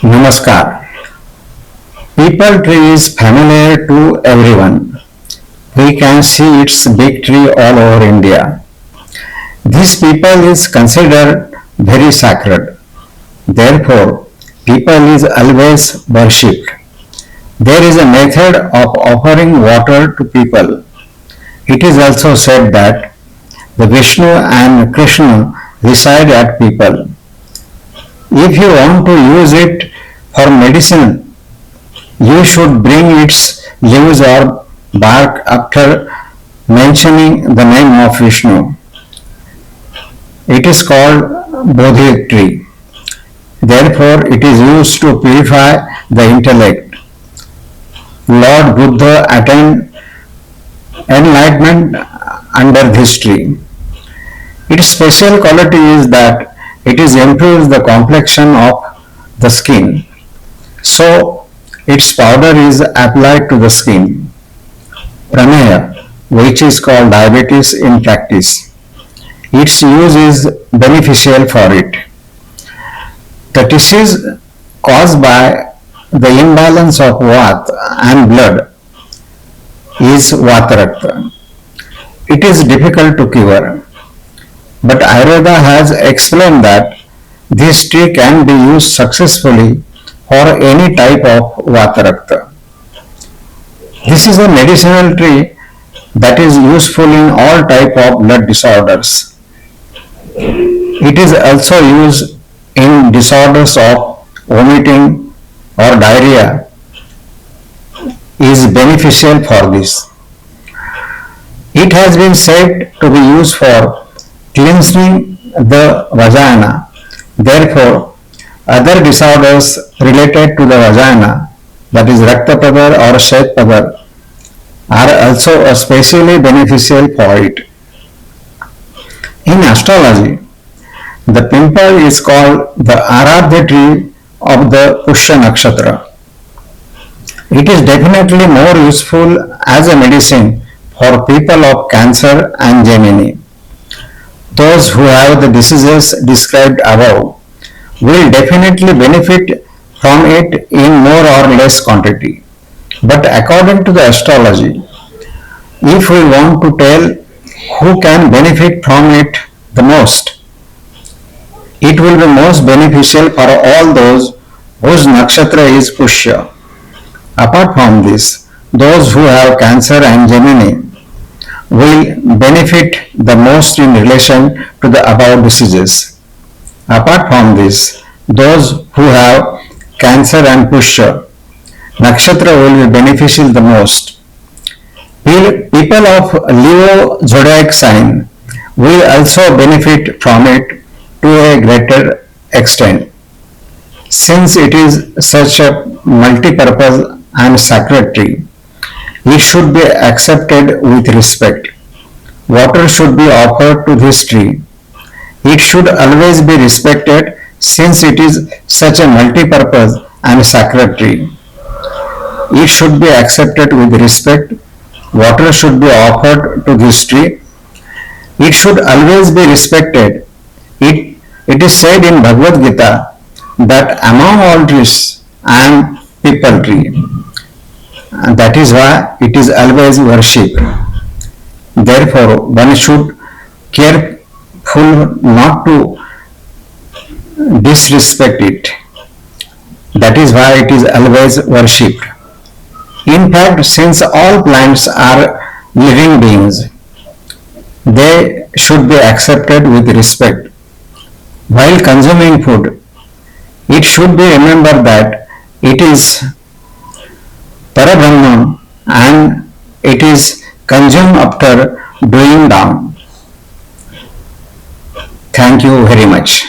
Namaskar. People tree is familiar to everyone. We can see its big tree all over India. This people is considered very sacred. Therefore, people is always worshipped. There is a method of offering water to people. It is also said that the Vishnu and Krishna reside at people. If you want to use it for medicine, you should bring its leaves or bark after mentioning the name of Vishnu. It is called Bodhi tree. Therefore, it is used to purify the intellect. Lord Buddha attained enlightenment under this tree. Its special quality is that it improves the complexion of the skin. So, its powder is applied to the skin. Prameya, which is called diabetes in practice. Its use is beneficial for it. The disease caused by the imbalance of Vata and blood is Vatarakta. It is difficult to cure, but Ayurveda has explained that this tree can be used successfully for any type of Vatarakta. This is a medicinal tree that is useful in all type of blood disorders. It is also used in disorders of vomiting or diarrhea is beneficial for this. It has been said to be used for cleansing the vagina. Therefore, other disorders related to the vagina, that is Raktapadar or Shetpadar, are also especially beneficial for it. In astrology, the pimple is called the Aradhya tree of the Pushya Nakshatra. It is definitely more useful as a medicine for people of Cancer and Gemini. Those who have the diseases described above will definitely benefit from it in more or less quantity. But according to the astrology, if we want to tell who can benefit from it the most, it will be most beneficial for all those whose nakshatra is Pushya. Apart from this, those who have Cancer and Gemini will benefit the most in relation to the above diseases. Apart from this, those who have Cancer and Pushya, Nakshatra will be beneficial the most. People of Leo zodiac sign will also benefit from it to a greater extent. Since it is such a multi-purpose and sacred tree, it should be accepted with respect. Water should be offered to this tree. It should always be respected since it is such a multi-purpose and sacred tree. It should be accepted with respect. Water should be offered to this tree. It should always be respected. It is said in Bhagavad Gita that among all trees I am people tree. And that is why it is always worshipped. Therefore, one should careful not to disrespect it. That is why it is always worshipped. In fact, since all plants are living beings, they should be accepted with respect. While consuming food, it should be remembered that it is Parabrahman and it is consumed after doing down. Thank you very much.